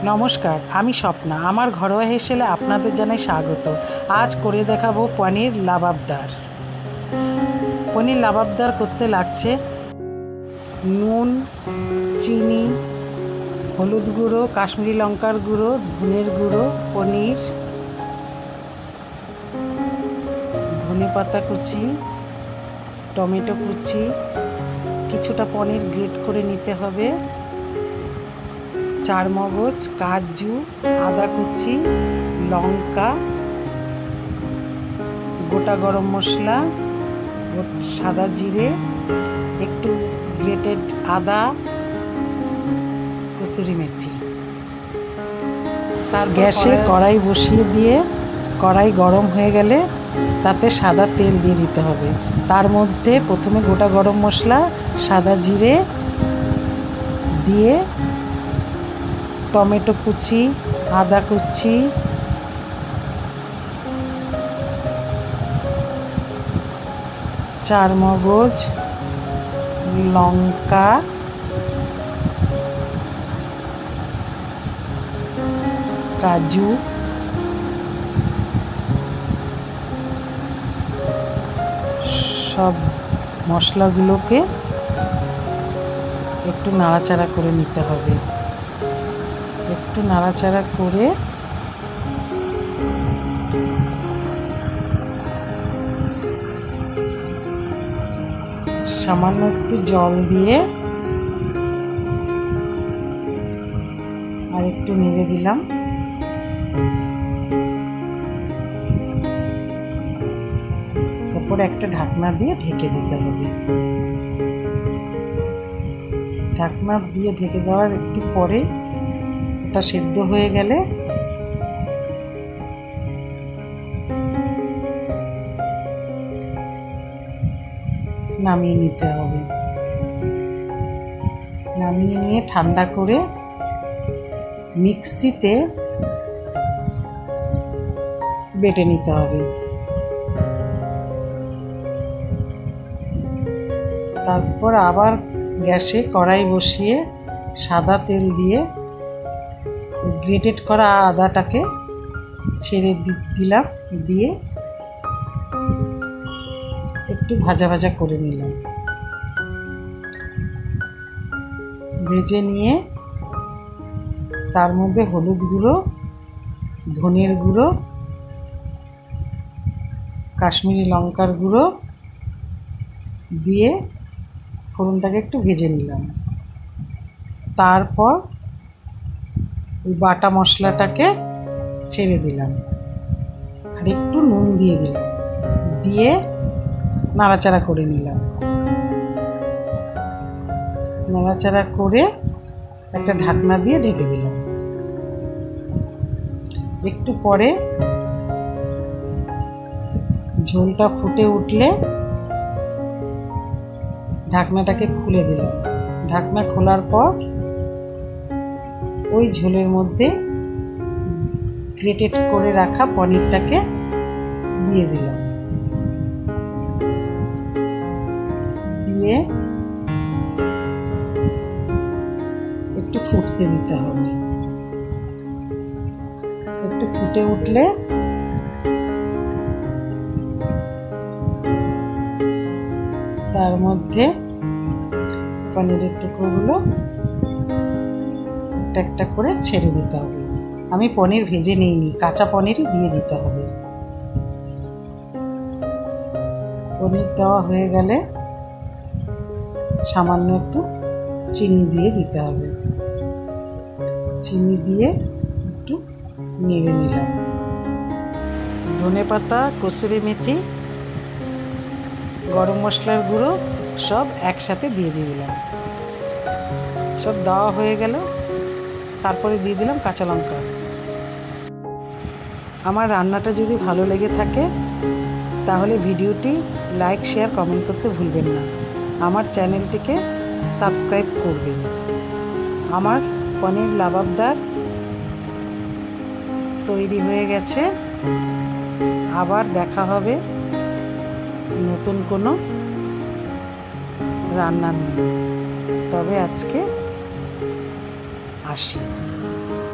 নমস্কার, আমি স্বপ্না। আমার ঘরোয়া হেসেলে আপনাদের জানাই স্বাগত। আজ করে দেখাবো পনির লাবাবদার। পনির লাবাবদার করতে লাগছে নুন, চিনি, হলুদ গুঁড়ো, কাশ্মীরি লঙ্কার গুঁড়ো, ধনের গুঁড়ো, পনির, ধনে পাতা কুচি, টমেটো কুচি, কিছুটা পনির গ্রেট করে নিতে হবে, চারমগজ, কাজু, আদা কুচি, লঙ্কা, গোটা গরম মশলা, সাদা জিরে, একটু গ্রেটেড আদা, কসুরি মেথি। তার গ্যাসে কড়াই বসিয়ে দিয়ে কড়াই গরম হয়ে গেলে তাতে সাদা তেল দিয়ে দিতে হবে। তার মধ্যে প্রথমে গোটা গরম মশলা, সাদা জিরে দিয়ে টমেটো কুচি, আদা কুচি, চারমগজ, লঙ্কা, কাজু, সব মশলাগুলোকে একটু নাড়াচাড়া করে নিতে হবে। একটু নাড়াচাড়া করে সামান্য একটু জল দিয়ে আর একটু নেড়ে দিলাম। তারপর একটা ঢাকনা দিয়ে ঢেকে দিতে হবে। ঢাকনা দিয়ে ঢেকে দেওয়ার একটু পরে ওটা সেদ্ধ হয়ে গেলে নামিয়ে নিতে হবে। নামিয়ে নিয়ে ঠান্ডা করে মিক্সিতে বেটে নিতে হবে। তারপর আবার গ্যাসে কড়াই বসিয়ে সাদা তেল দিয়ে গ্রেটেড করা আদাটাকে ছেড়ে দিলাম, দিয়ে একটু ভাজা ভাজা করে নিলাম। ভেজে নিয়ে তার মধ্যে হলুদ গুঁড়ো, ধনের গুঁড়ো, কাশ্মীরি লঙ্কার গুঁড়ো দিয়ে ফোড়নটাকে একটু ভেজে নিলাম। তারপর ওই বাটা মশলাটাকে ছেড়ে দিলাম আর একটু নুন দিয়ে দিলাম, দিয়ে নাড়াচাড়া করে নিলাম। নাড়াচাড়া করে একটা ঢাকনা দিয়ে ঢেকে দিলাম। একটু পরে ঝোলটা ফুটে উঠলে ঢাকনাটাকে খুলে দিলাম। ঢাকনা খোলার পর ওই ঝোলের মধ্যে গ্রেটেড করে রাখা পনিরটাকে দিয়ে দিলাম। দিয়ে একটু ফুটতে দিতে হবে। একটু ফুটে উঠলে তার মধ্যে পনিরের টুকরোগুলো একটা একটা করে ছেড়ে দিতে হবে। আমি পনির ভেজে নিইনি, কাঁচা পনিরই দিয়ে দিতে হবে। পনির দেওয়া হয়ে গেলে সামান্য একটু চিনি দিয়ে দিতে হবে। চিনি দিয়ে একটু নেড়ে নিলাম। ধনে পাতা, কসুরি মেথি, গরম মশলার গুঁড়ো সব একসাথে দিয়ে দিলাম। সব দেওয়া হয়ে গেল। তারপরে দিয়ে দিলাম কাঁচা লঙ্কা। আমার রান্নাটা যদি ভালো লেগে থাকে তাহলে ভিডিওটি লাইক, শেয়ার, কমেন্ট করতে ভুলবেন না। আমার চ্যানেলটিকে সাবস্ক্রাইব করবেন। আমার পনির লাবাবদার তৈরি হয়ে গেছে। আবার দেখা হবে নতুন কোনো রান্না নিয়ে। তবে আজকে আসি।